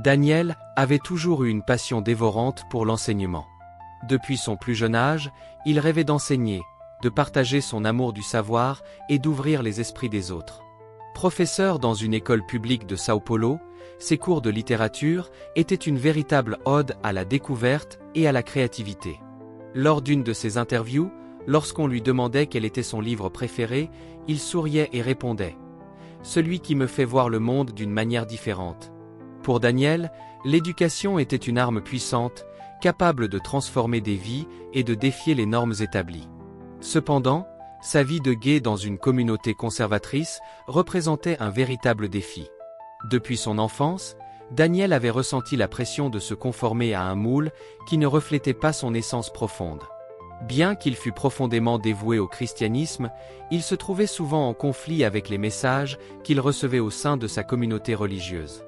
Daniel avait toujours eu une passion dévorante pour l'enseignement. Depuis son plus jeune âge, il rêvait d'enseigner, de partager son amour du savoir et d'ouvrir les esprits des autres. Professeur dans une école publique de Sao Paulo, ses cours de littérature étaient une véritable ode à la découverte et à la créativité. Lors d'une de ses interviews, lorsqu'on lui demandait quel était son livre préféré, il souriait et répondait « Celui qui me fait voir le monde d'une manière différente ». Pour Daniel, l'éducation était une arme puissante, capable de transformer des vies et de défier les normes établies. Cependant, sa vie de guet dans une communauté conservatrice représentait un véritable défi. Depuis son enfance, Daniel avait ressenti la pression de se conformer à un moule qui ne reflétait pas son essence profonde. Bien qu'il fût profondément dévoué au christianisme, il se trouvait souvent en conflit avec les messages qu'il recevait au sein de sa communauté religieuse.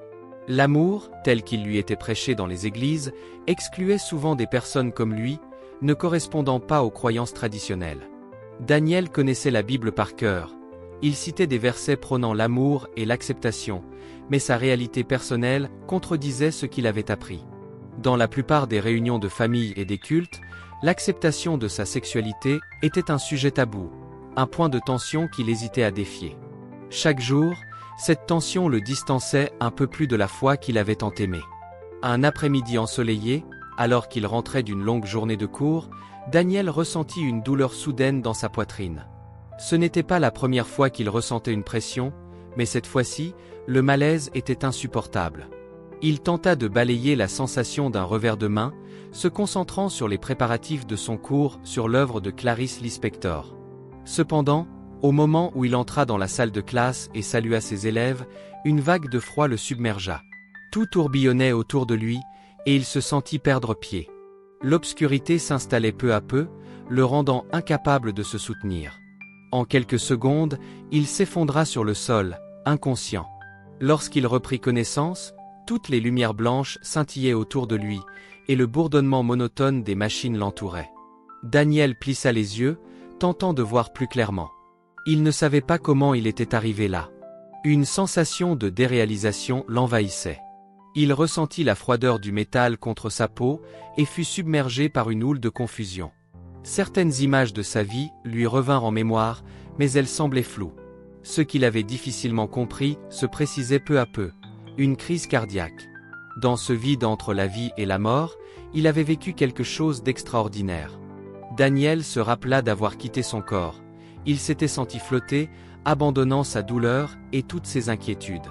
L'amour, tel qu'il lui était prêché dans les églises, excluait souvent des personnes comme lui, ne correspondant pas aux croyances traditionnelles. Daniel connaissait la Bible par cœur. Il citait des versets prônant l'amour et l'acceptation, mais sa réalité personnelle contredisait ce qu'il avait appris. Dans la plupart des réunions de famille et des cultes, l'acceptation de sa sexualité était un sujet tabou, un point de tension qu'il hésitait à défier. Chaque jour, cette tension le distançait un peu plus de la foi qu'il avait tant aimée. Un après-midi ensoleillé, alors qu'il rentrait d'une longue journée de cours, Daniel ressentit une douleur soudaine dans sa poitrine. Ce n'était pas la première fois qu'il ressentait une pression, mais cette fois-ci, le malaise était insupportable. Il tenta de balayer la sensation d'un revers de main, se concentrant sur les préparatifs de son cours sur l'œuvre de Clarice Lispector. Cependant, au moment où il entra dans la salle de classe et salua ses élèves, une vague de froid le submergea. Tout tourbillonnait autour de lui, et il se sentit perdre pied. L'obscurité s'installait peu à peu, le rendant incapable de se soutenir. En quelques secondes, il s'effondra sur le sol, inconscient. Lorsqu'il reprit connaissance, toutes les lumières blanches scintillaient autour de lui, et le bourdonnement monotone des machines l'entourait. Daniel plissa les yeux, tentant de voir plus clairement. Il ne savait pas comment il était arrivé là. Une sensation de déréalisation l'envahissait. Il ressentit la froideur du métal contre sa peau et fut submergé par une houle de confusion. Certaines images de sa vie lui revinrent en mémoire, mais elles semblaient floues. Ce qu'il avait difficilement compris se précisait peu à peu. Une crise cardiaque. Dans ce vide entre la vie et la mort, il avait vécu quelque chose d'extraordinaire. Daniel se rappela d'avoir quitté son corps. Il s'était senti flotter, abandonnant sa douleur et toutes ses inquiétudes.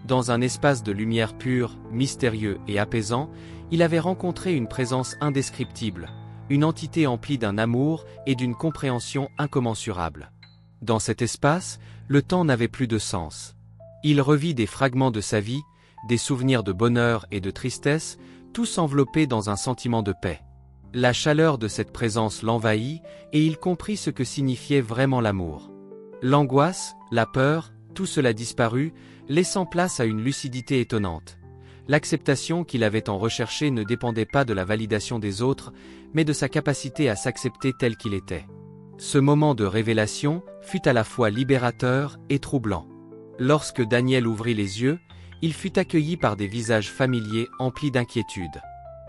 Dans un espace de lumière pure, mystérieux et apaisant, il avait rencontré une présence indescriptible, une entité emplie d'un amour et d'une compréhension incommensurables. Dans cet espace, le temps n'avait plus de sens. Il revit des fragments de sa vie, des souvenirs de bonheur et de tristesse, tous enveloppés dans un sentiment de paix. La chaleur de cette présence l'envahit, et il comprit ce que signifiait vraiment l'amour. L'angoisse, la peur, tout cela disparut, laissant place à une lucidité étonnante. L'acceptation qu'il avait tant recherchée ne dépendait pas de la validation des autres, mais de sa capacité à s'accepter tel qu'il était. Ce moment de révélation fut à la fois libérateur et troublant. Lorsque Daniel ouvrit les yeux, il fut accueilli par des visages familiers emplis d'inquiétude.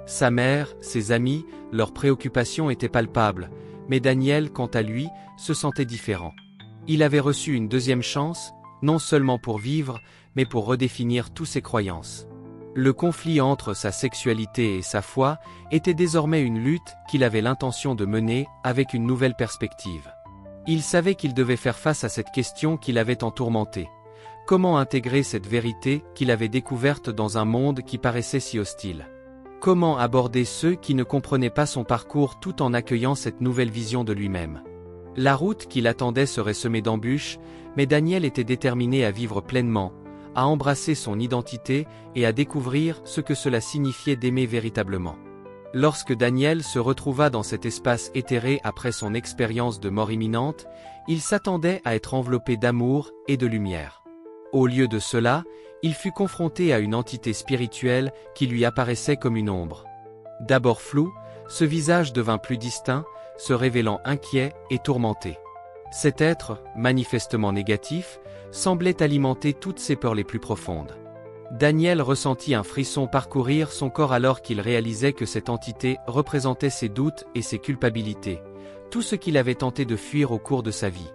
Sa mère, ses amis, leurs préoccupations étaient palpables, mais Daniel, quant à lui, se sentait différent. Il avait reçu une deuxième chance, non seulement pour vivre, mais pour redéfinir tous ses croyances. Le conflit entre sa sexualité et sa foi était désormais une lutte qu'il avait l'intention de mener avec une nouvelle perspective. Il savait qu'il devait faire face à cette question qui l'avait tant tourmenté. Comment intégrer cette vérité qu'il avait découverte dans un monde qui paraissait si hostile? Comment aborder ceux qui ne comprenaient pas son parcours tout en accueillant cette nouvelle vision de lui-même? La route qui l'attendait serait semée d'embûches, mais Daniel était déterminé à vivre pleinement, à embrasser son identité et à découvrir ce que cela signifiait d'aimer véritablement. Lorsque Daniel se retrouva dans cet espace éthéré après son expérience de mort imminente, il s'attendait à être enveloppé d'amour et de lumière. Au lieu de cela, il fut confronté à une entité spirituelle qui lui apparaissait comme une ombre. D'abord flou, ce visage devint plus distinct, se révélant inquiet et tourmenté. Cet être, manifestement négatif, semblait alimenter toutes ses peurs les plus profondes. Daniel ressentit un frisson parcourir son corps alors qu'il réalisait que cette entité représentait ses doutes et ses culpabilités, tout ce qu'il avait tenté de fuir au cours de sa vie.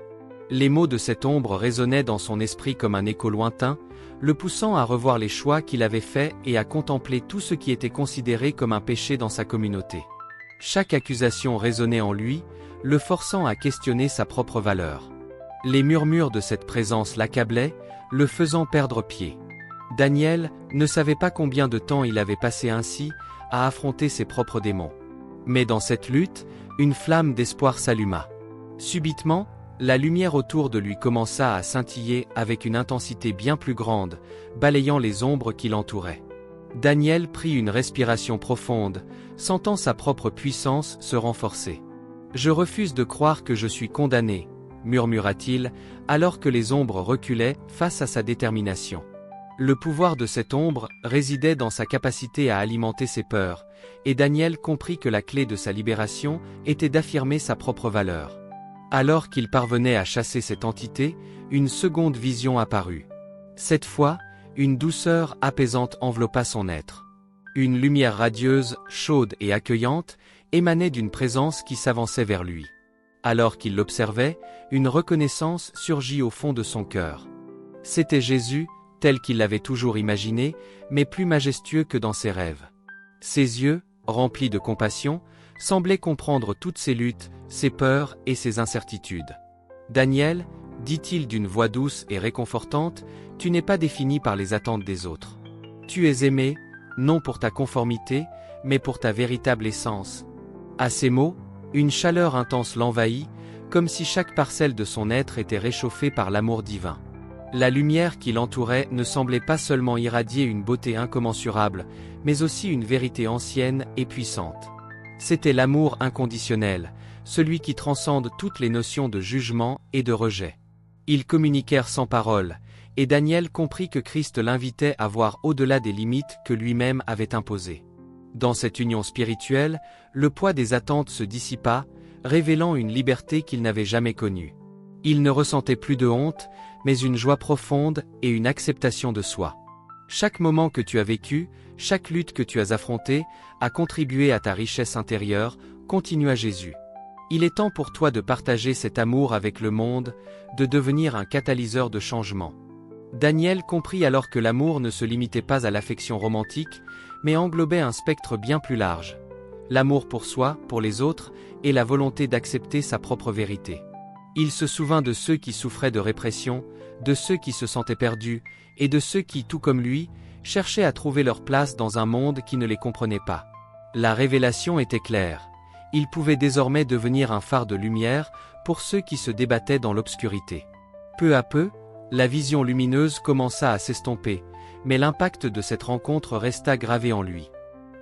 Les mots de cette ombre résonnaient dans son esprit comme un écho lointain, le poussant à revoir les choix qu'il avait faits et à contempler tout ce qui était considéré comme un péché dans sa communauté. Chaque accusation résonnait en lui, le forçant à questionner sa propre valeur. Les murmures de cette présence l'accablaient, le faisant perdre pied. Daniel ne savait pas combien de temps il avait passé ainsi, à affronter ses propres démons. Mais dans cette lutte, une flamme d'espoir s'alluma. Subitement, la lumière autour de lui commença à scintiller avec une intensité bien plus grande, balayant les ombres qui l'entouraient. Daniel prit une respiration profonde, sentant sa propre puissance se renforcer. « Je refuse de croire que je suis condamné », murmura-t-il, alors que les ombres reculaient face à sa détermination. Le pouvoir de cette ombre résidait dans sa capacité à alimenter ses peurs, et Daniel comprit que la clé de sa libération était d'affirmer sa propre valeur. Alors qu'il parvenait à chasser cette entité, une seconde vision apparut. Cette fois, une douceur apaisante enveloppa son être. Une lumière radieuse, chaude et accueillante, émanait d'une présence qui s'avançait vers lui. Alors qu'il l'observait, une reconnaissance surgit au fond de son cœur. C'était Jésus, tel qu'il l'avait toujours imaginé, mais plus majestueux que dans ses rêves. Ses yeux, remplis de compassion, semblaient comprendre toutes ses luttes, ses peurs et ses incertitudes. « Daniel, dit-il d'une voix douce et réconfortante, tu n'es pas défini par les attentes des autres. Tu es aimé, non pour ta conformité, mais pour ta véritable essence. » À ces mots, une chaleur intense l'envahit, comme si chaque parcelle de son être était réchauffée par l'amour divin. La lumière qui l'entourait ne semblait pas seulement irradier une beauté incommensurable, mais aussi une vérité ancienne et puissante. C'était l'amour inconditionnel, celui qui transcende toutes les notions de jugement et de rejet. Ils communiquèrent sans parole, et Daniel comprit que Christ l'invitait à voir au-delà des limites que lui-même avait imposées. Dans cette union spirituelle, le poids des attentes se dissipa, révélant une liberté qu'il n'avait jamais connue. Il ne ressentait plus de honte, mais une joie profonde et une acceptation de soi. Chaque moment que tu as vécu, chaque lutte que tu as affrontée, a contribué à ta richesse intérieure, continua Jésus. Il est temps pour toi de partager cet amour avec le monde, de devenir un catalyseur de changement. Daniel comprit alors que l'amour ne se limitait pas à l'affection romantique, mais englobait un spectre bien plus large. L'amour pour soi, pour les autres, et la volonté d'accepter sa propre vérité. Il se souvint de ceux qui souffraient de répression, de ceux qui se sentaient perdus, et de ceux qui, tout comme lui, cherchaient à trouver leur place dans un monde qui ne les comprenait pas. La révélation était claire. Il pouvait désormais devenir un phare de lumière pour ceux qui se débattaient dans l'obscurité. Peu à peu, la vision lumineuse commença à s'estomper, mais l'impact de cette rencontre resta gravé en lui.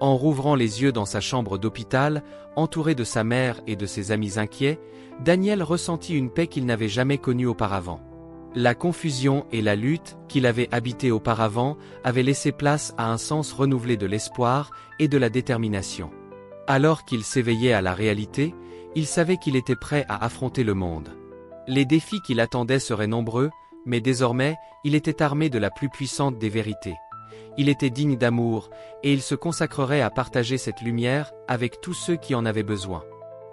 En rouvrant les yeux dans sa chambre d'hôpital, entouré de sa mère et de ses amis inquiets, Daniel ressentit une paix qu'il n'avait jamais connue auparavant. La confusion et la lutte qu'il avait habité auparavant avaient laissé place à un sens renouvelé de l'espoir et de la détermination. Alors qu'il s'éveillait à la réalité, il savait qu'il était prêt à affronter le monde. Les défis qui l'attendaient seraient nombreux, mais désormais, il était armé de la plus puissante des vérités. Il était digne d'amour, et il se consacrerait à partager cette lumière avec tous ceux qui en avaient besoin.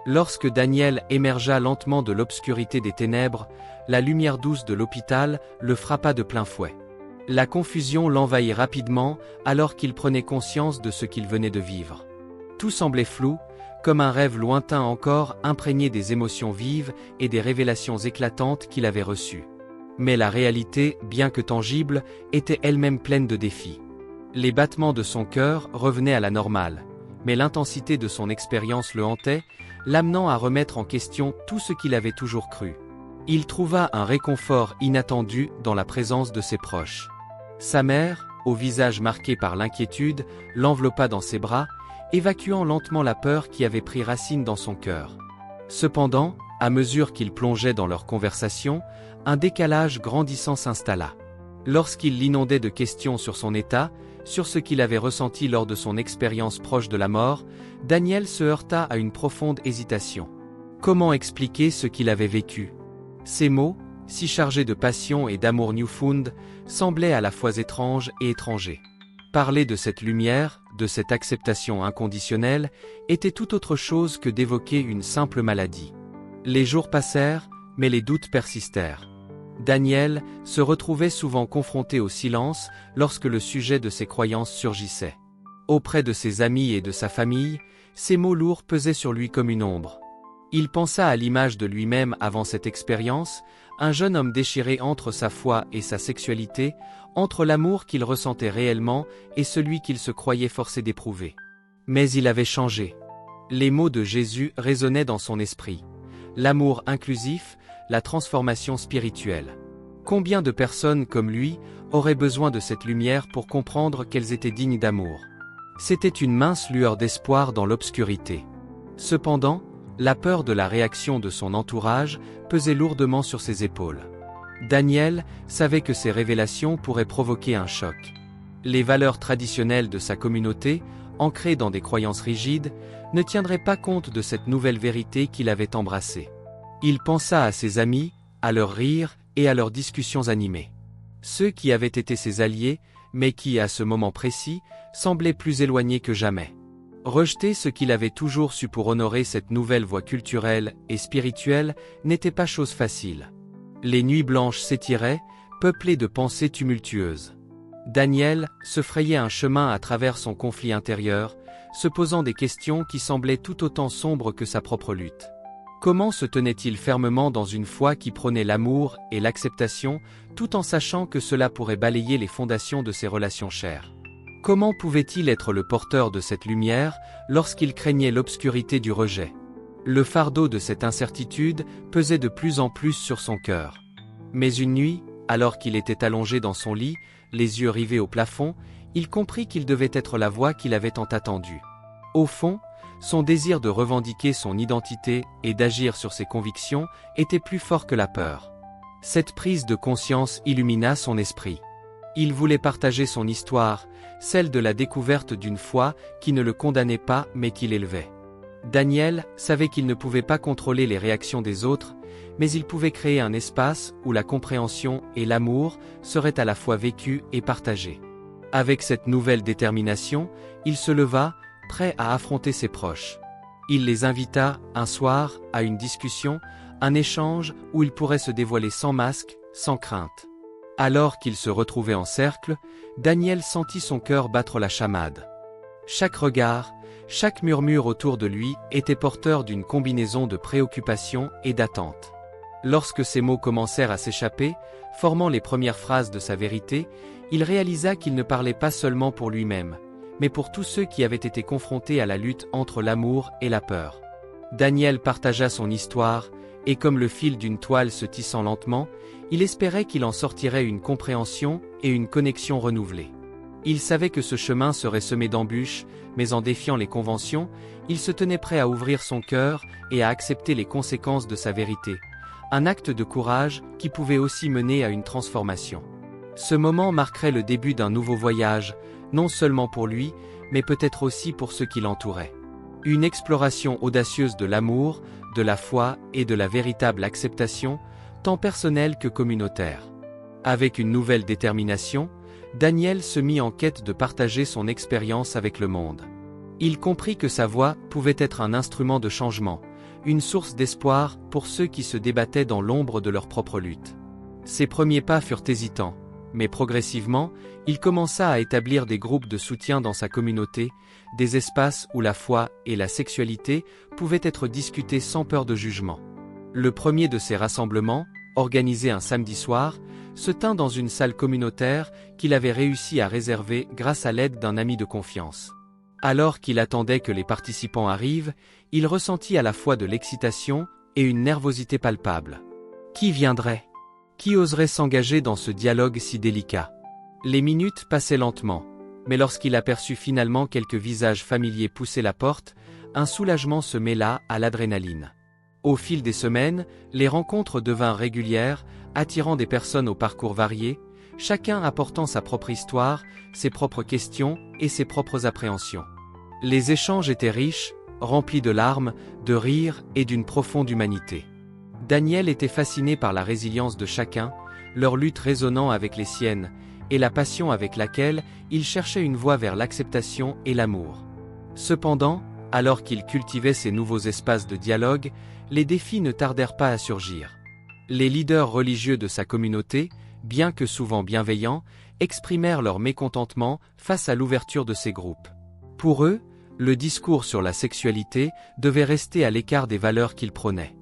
Lorsque Daniel émergea lentement de l'obscurité des ténèbres, la lumière douce de l'hôpital le frappa de plein fouet. La confusion l'envahit rapidement alors qu'il prenait conscience de ce qu'il venait de vivre. Tout semblait flou, comme un rêve lointain encore imprégné des émotions vives et des révélations éclatantes qu'il avait reçues. Mais la réalité, bien que tangible, était elle-même pleine de défis. Les battements de son cœur revenaient à la normale, mais l'intensité de son expérience le hantait, l'amenant à remettre en question tout ce qu'il avait toujours cru. Il trouva un réconfort inattendu dans la présence de ses proches. Sa mère, au visage marqué par l'inquiétude, l'enveloppa dans ses bras, évacuant lentement la peur qui avait pris racine dans son cœur. Cependant, à mesure qu'ils plongeaient dans leur conversation, un décalage grandissant s'installa. Lorsqu'il l'inondait de questions sur son état, sur ce qu'il avait ressenti lors de son expérience proche de la mort, Daniel se heurta à une profonde hésitation. Comment expliquer ce qu'il avait vécu? Ces mots, si chargé de passion et d'amour newfound, semblait à la fois étrange et étranger. Parler de cette lumière, de cette acceptation inconditionnelle, était tout autre chose que d'évoquer une simple maladie. Les jours passèrent, mais les doutes persistèrent. Daniel se retrouvait souvent confronté au silence lorsque le sujet de ses croyances surgissait. Auprès de ses amis et de sa famille, ces mots lourds pesaient sur lui comme une ombre. Il pensa à l'image de lui-même avant cette expérience, un jeune homme déchiré entre sa foi et sa sexualité, entre l'amour qu'il ressentait réellement et celui qu'il se croyait forcé d'éprouver. Mais il avait changé. Les mots de Jésus résonnaient dans son esprit. L'amour inclusif, la transformation spirituelle. Combien de personnes comme lui auraient besoin de cette lumière pour comprendre qu'elles étaient dignes d'amour? C'était une mince lueur d'espoir dans l'obscurité. Cependant, la peur de la réaction de son entourage pesait lourdement sur ses épaules. Daniel savait que ces révélations pourraient provoquer un choc. Les valeurs traditionnelles de sa communauté, ancrées dans des croyances rigides, ne tiendraient pas compte de cette nouvelle vérité qu'il avait embrassée. Il pensa à ses amis, à leurs rires et à leurs discussions animées. Ceux qui avaient été ses alliés, mais qui, à ce moment précis, semblaient plus éloignés que jamais. Rejeter ce qu'il avait toujours su pour honorer cette nouvelle voie culturelle et spirituelle n'était pas chose facile. Les nuits blanches s'étiraient, peuplées de pensées tumultueuses. Daniel se frayait un chemin à travers son conflit intérieur, se posant des questions qui semblaient tout autant sombres que sa propre lutte. Comment se tenait-il fermement dans une foi qui prônait l'amour et l'acceptation, tout en sachant que cela pourrait balayer les fondations de ses relations chères? Comment pouvait-il être le porteur de cette lumière lorsqu'il craignait l'obscurité du rejet? Le fardeau de cette incertitude pesait de plus en plus sur son cœur. Mais une nuit, alors qu'il était allongé dans son lit, les yeux rivés au plafond, il comprit qu'il devait être la voix qu'il avait tant attendue. Au fond, son désir de revendiquer son identité et d'agir sur ses convictions était plus fort que la peur. Cette prise de conscience illumina son esprit. Il voulait partager son histoire, celle de la découverte d'une foi qui ne le condamnait pas mais qui l'élevait. Daniel savait qu'il ne pouvait pas contrôler les réactions des autres, mais il pouvait créer un espace où la compréhension et l'amour seraient à la fois vécus et partagés. Avec cette nouvelle détermination, il se leva, prêt à affronter ses proches. Il les invita, un soir, à une discussion, un échange où il pourrait se dévoiler sans masque, sans crainte. Alors qu'ils se retrouvaient en cercle, Daniel sentit son cœur battre la chamade. Chaque regard, chaque murmure autour de lui était porteur d'une combinaison de préoccupation et d'attente. Lorsque ces mots commencèrent à s'échapper, formant les premières phrases de sa vérité, il réalisa qu'il ne parlait pas seulement pour lui-même, mais pour tous ceux qui avaient été confrontés à la lutte entre l'amour et la peur. Daniel partagea son histoire, et comme le fil d'une toile se tissant lentement, il espérait qu'il en sortirait une compréhension et une connexion renouvelée. Il savait que ce chemin serait semé d'embûches, mais en défiant les conventions, il se tenait prêt à ouvrir son cœur et à accepter les conséquences de sa vérité. Un acte de courage qui pouvait aussi mener à une transformation. Ce moment marquerait le début d'un nouveau voyage, non seulement pour lui, mais peut-être aussi pour ceux qui l'entouraient. Une exploration audacieuse de l'amour, de la foi et de la véritable acceptation, tant personnelle que communautaire. Avec une nouvelle détermination, Daniel se mit en quête de partager son expérience avec le monde. Il comprit que sa voix pouvait être un instrument de changement, une source d'espoir pour ceux qui se débattaient dans l'ombre de leur propre lutte. Ses premiers pas furent hésitants, mais progressivement, il commença à établir des groupes de soutien dans sa communauté, des espaces où la foi et la sexualité pouvaient être discutées sans peur de jugement. Le premier de ces rassemblements, organisé un samedi soir, se tint dans une salle communautaire qu'il avait réussi à réserver grâce à l'aide d'un ami de confiance. Alors qu'il attendait que les participants arrivent, il ressentit à la fois de l'excitation et une nervosité palpable. Qui viendrait? Qui oserait s'engager dans ce dialogue si délicat? Les minutes passaient lentement, mais lorsqu'il aperçut finalement quelques visages familiers pousser la porte, un soulagement se mêla à l'adrénaline. Au fil des semaines, les rencontres devinrent régulières, attirant des personnes au parcours variés, chacun apportant sa propre histoire, ses propres questions et ses propres appréhensions. Les échanges étaient riches, remplis de larmes, de rires et d'une profonde humanité. Daniel était fasciné par la résilience de chacun, leur lutte résonnant avec les siennes, et la passion avec laquelle il cherchait une voie vers l'acceptation et l'amour. Cependant, alors qu'il cultivait ces nouveaux espaces de dialogue, les défis ne tardèrent pas à surgir. Les leaders religieux de sa communauté, bien que souvent bienveillants, exprimèrent leur mécontentement face à l'ouverture de ces groupes. Pour eux, le discours sur la sexualité devait rester à l'écart des valeurs qu'ils prônaient.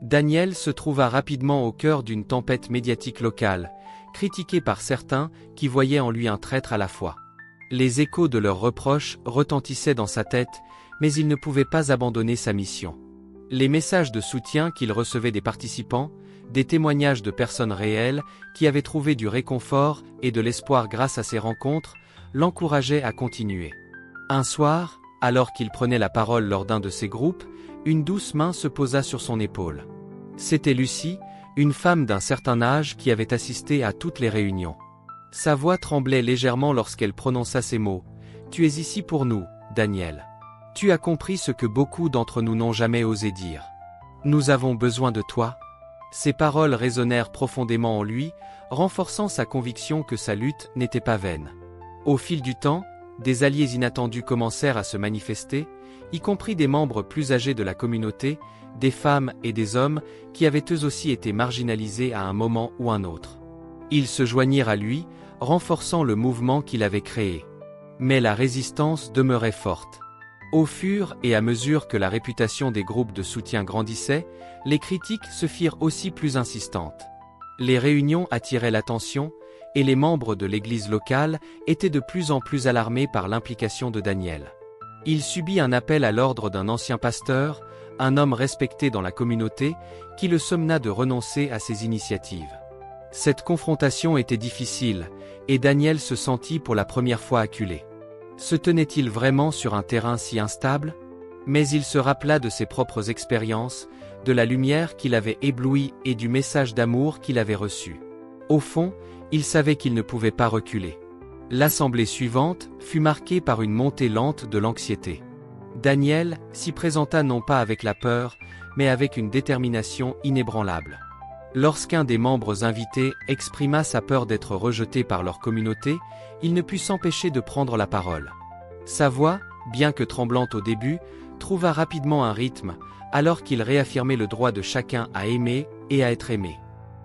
Daniel se trouva rapidement au cœur d'une tempête médiatique locale, critiqué par certains qui voyaient en lui un traître à la foi. Les échos de leurs reproches retentissaient dans sa tête, mais il ne pouvait pas abandonner sa mission. Les messages de soutien qu'il recevait des participants, des témoignages de personnes réelles qui avaient trouvé du réconfort et de l'espoir grâce à ces rencontres, l'encourageaient à continuer. Un soir, alors qu'il prenait la parole lors d'un de ces groupes, une douce main se posa sur son épaule. C'était Lucie, une femme d'un certain âge qui avait assisté à toutes les réunions. Sa voix tremblait légèrement lorsqu'elle prononça ces mots. « Tu es ici pour nous, Daniel. Tu as compris ce que beaucoup d'entre nous n'ont jamais osé dire. Nous avons besoin de toi. » Ces paroles résonnèrent profondément en lui, renforçant sa conviction que sa lutte n'était pas vaine. Au fil du temps, des alliés inattendus commencèrent à se manifester, y compris des membres plus âgés de la communauté, des femmes et des hommes qui avaient eux aussi été marginalisés à un moment ou un autre. Ils se joignirent à lui, renforçant le mouvement qu'il avait créé. Mais la résistance demeurait forte. Au fur et à mesure que la réputation des groupes de soutien grandissait, les critiques se firent aussi plus insistantes. Les réunions attiraient l'attention, et les membres de l'église locale étaient de plus en plus alarmés par l'implication de Daniel. Il subit un appel à l'ordre d'un ancien pasteur, un homme respecté dans la communauté, qui le sommena de renoncer à ses initiatives. Cette confrontation était difficile, et Daniel se sentit pour la première fois acculé. Se tenait-il vraiment sur un terrain si instable? Mais il se rappela de ses propres expériences, de la lumière qui l'avait ébloui et du message d'amour qu'il avait reçu. Au fond, il savait qu'il ne pouvait pas reculer. L'assemblée suivante fut marquée par une montée lente de l'anxiété. Daniel s'y présenta non pas avec la peur, mais avec une détermination inébranlable. Lorsqu'un des membres invités exprima sa peur d'être rejeté par leur communauté, il ne put s'empêcher de prendre la parole. Sa voix, bien que tremblante au début, trouva rapidement un rythme, alors qu'il réaffirmait le droit de chacun à aimer et à être aimé.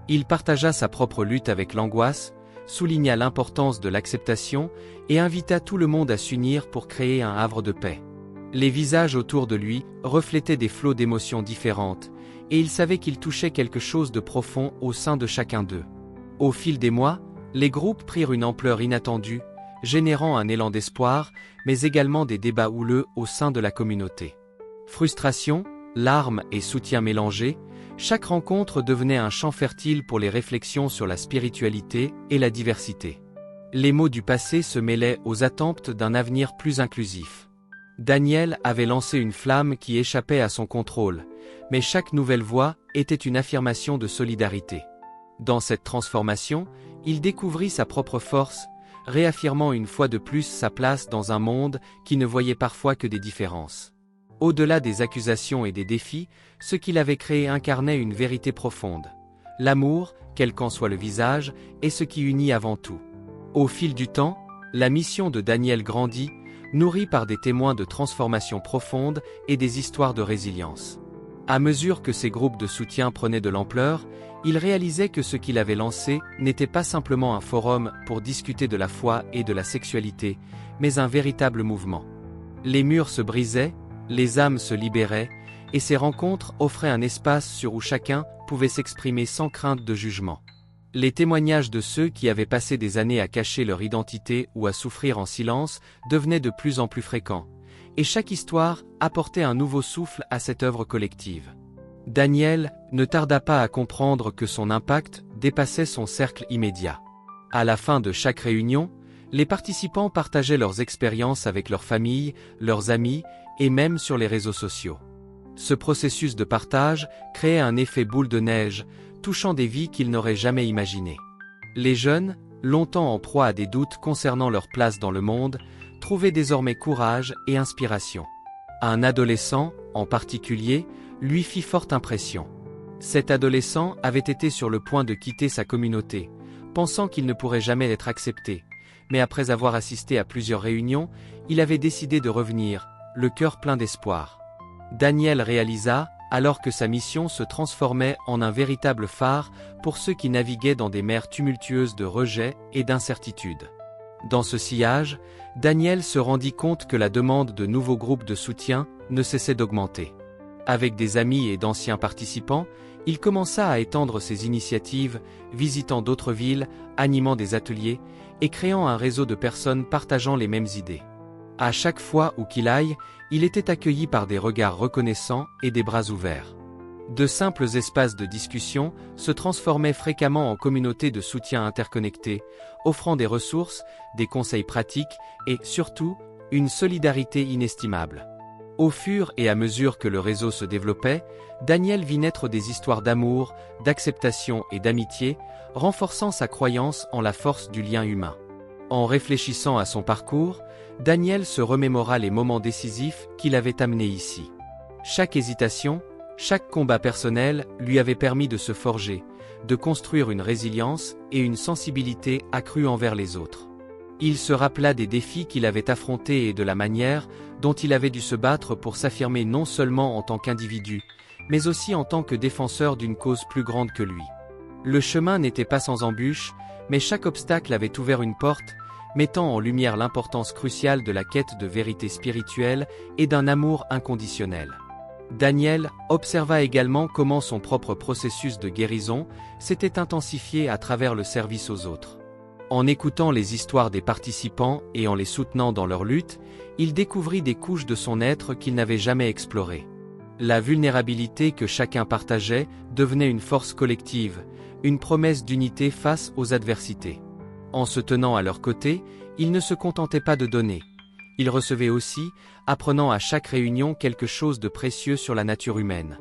Il partagea sa propre lutte avec l'angoisse, souligna l'importance de l'acceptation et invita tout le monde à s'unir pour créer un havre de paix. Les visages autour de lui reflétaient des flots d'émotions différentes, et il savait qu'il touchait quelque chose de profond au sein de chacun d'eux. Au fil des mois, les groupes prirent une ampleur inattendue, générant un élan d'espoir, mais également des débats houleux au sein de la communauté. Frustration, larmes et soutien mélangés, chaque rencontre devenait un champ fertile pour les réflexions sur la spiritualité et la diversité. Les maux du passé se mêlaient aux attentes d'un avenir plus inclusif. Daniel avait lancé une flamme qui échappait à son contrôle, mais chaque nouvelle voix était une affirmation de solidarité. Dans cette transformation, il découvrit sa propre force, réaffirmant une fois de plus sa place dans un monde qui ne voyait parfois que des différences. Au-delà des accusations et des défis, ce qu'il avait créé incarnait une vérité profonde. L'amour, quel qu'en soit le visage, est ce qui unit avant tout. Au fil du temps, la mission de Daniel grandit, nourrie par des témoins de transformation profonde et des histoires de résilience. À mesure que ces groupes de soutien prenaient de l'ampleur, il réalisait que ce qu'il avait lancé n'était pas simplement un forum pour discuter de la foi et de la sexualité, mais un véritable mouvement. Les murs se brisaient, les âmes se libéraient, et ces rencontres offraient un espace où chacun pouvait s'exprimer sans crainte de jugement. Les témoignages de ceux qui avaient passé des années à cacher leur identité ou à souffrir en silence devenaient de plus en plus fréquents, et chaque histoire apportait un nouveau souffle à cette œuvre collective. Daniel ne tarda pas à comprendre que son impact dépassait son cercle immédiat. À la fin de chaque réunion, les participants partageaient leurs expériences avec leurs familles, leurs amis, et même sur les réseaux sociaux. Ce processus de partage créait un effet boule de neige, touchant des vies qu'ils n'auraient jamais imaginées. Les jeunes, longtemps en proie à des doutes concernant leur place dans le monde, trouvaient désormais courage et inspiration. Un adolescent, en particulier, lui fit forte impression. Cet adolescent avait été sur le point de quitter sa communauté, pensant qu'il ne pourrait jamais être accepté, mais après avoir assisté à plusieurs réunions, il avait décidé de revenir, le cœur plein d'espoir. Daniel réalisa, alors que sa mission se transformait en un véritable phare pour ceux qui naviguaient dans des mers tumultueuses de rejet et d'incertitude. Dans ce sillage, Daniel se rendit compte que la demande de nouveaux groupes de soutien ne cessait d'augmenter. Avec des amis et d'anciens participants, il commença à étendre ses initiatives, visitant d'autres villes, animant des ateliers et créant un réseau de personnes partageant les mêmes idées. À chaque fois où qu'il aille, il était accueilli par des regards reconnaissants et des bras ouverts. De simples espaces de discussion se transformaient fréquemment en communautés de soutien interconnectées, offrant des ressources, des conseils pratiques et, surtout, une solidarité inestimable. Au fur et à mesure que le réseau se développait, Daniel vit naître des histoires d'amour, d'acceptation et d'amitié, renforçant sa croyance en la force du lien humain. En réfléchissant à son parcours, Daniel se remémora les moments décisifs qui l'avaient amené ici. Chaque hésitation, chaque combat personnel lui avait permis de se forger, de construire une résilience et une sensibilité accrue envers les autres. Il se rappela des défis qu'il avait affrontés et de la manière dont il avait dû se battre pour s'affirmer non seulement en tant qu'individu, mais aussi en tant que défenseur d'une cause plus grande que lui. Le chemin n'était pas sans embûches, mais chaque obstacle avait ouvert une porte, mettant en lumière l'importance cruciale de la quête de vérité spirituelle et d'un amour inconditionnel. Daniel observa également comment son propre processus de guérison s'était intensifié à travers le service aux autres. En écoutant les histoires des participants et en les soutenant dans leur lutte, il découvrit des couches de son être qu'il n'avait jamais explorées. La vulnérabilité que chacun partageait devenait une force collective, une promesse d'unité face aux adversités. En se tenant à leur côté, il ne se contentait pas de donner. Il recevait aussi, apprenant à chaque réunion quelque chose de précieux sur la nature humaine.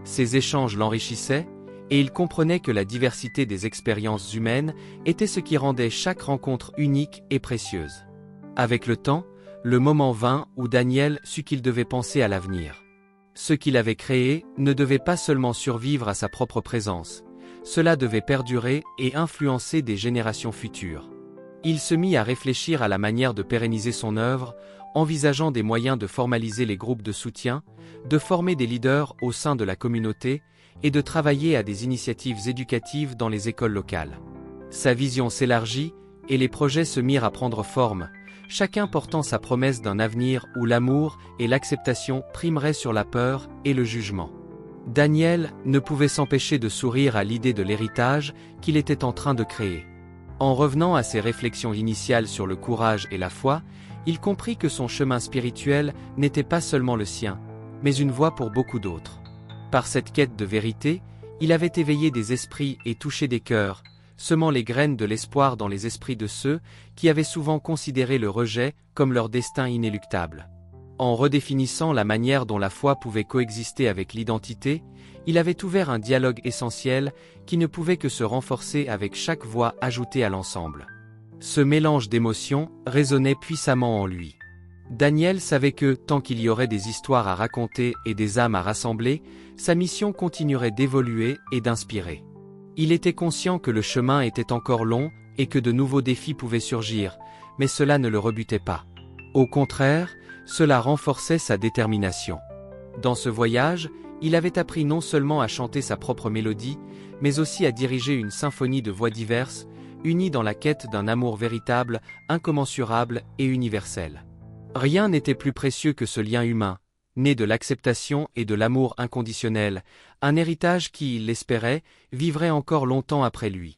Ces échanges l'enrichissaient, et il comprenait que la diversité des expériences humaines était ce qui rendait chaque rencontre unique et précieuse. Avec le temps, le moment vint où Daniel sut qu'il devait penser à l'avenir. Ce qu'il avait créé ne devait pas seulement survivre à sa propre présence, cela devait perdurer et influencer des générations futures. Il se mit à réfléchir à la manière de pérenniser son œuvre, envisageant des moyens de formaliser les groupes de soutien, de former des leaders au sein de la communauté, et de travailler à des initiatives éducatives dans les écoles locales. Sa vision s'élargit, et les projets se mirent à prendre forme, chacun portant sa promesse d'un avenir où l'amour et l'acceptation primeraient sur la peur et le jugement. Daniel ne pouvait s'empêcher de sourire à l'idée de l'héritage qu'il était en train de créer. En revenant à ses réflexions initiales sur le courage et la foi, il comprit que son chemin spirituel n'était pas seulement le sien, mais une voie pour beaucoup d'autres. Par cette quête de vérité, il avait éveillé des esprits et touché des cœurs, semant les graines de l'espoir dans les esprits de ceux qui avaient souvent considéré le rejet comme leur destin inéluctable. En redéfinissant la manière dont la foi pouvait coexister avec l'identité, il avait ouvert un dialogue essentiel qui ne pouvait que se renforcer avec chaque voix ajoutée à l'ensemble. Ce mélange d'émotions résonnait puissamment en lui. Daniel savait que, tant qu'il y aurait des histoires à raconter et des âmes à rassembler, sa mission continuerait d'évoluer et d'inspirer. Il était conscient que le chemin était encore long et que de nouveaux défis pouvaient surgir, mais cela ne le rebutait pas. Au contraire, cela renforçait sa détermination. Dans ce voyage, il avait appris non seulement à chanter sa propre mélodie, mais aussi à diriger une symphonie de voix diverses, unies dans la quête d'un amour véritable, incommensurable et universel. Rien n'était plus précieux que ce lien humain, né de l'acceptation et de l'amour inconditionnel, un héritage qui, il l'espérait, vivrait encore longtemps après lui.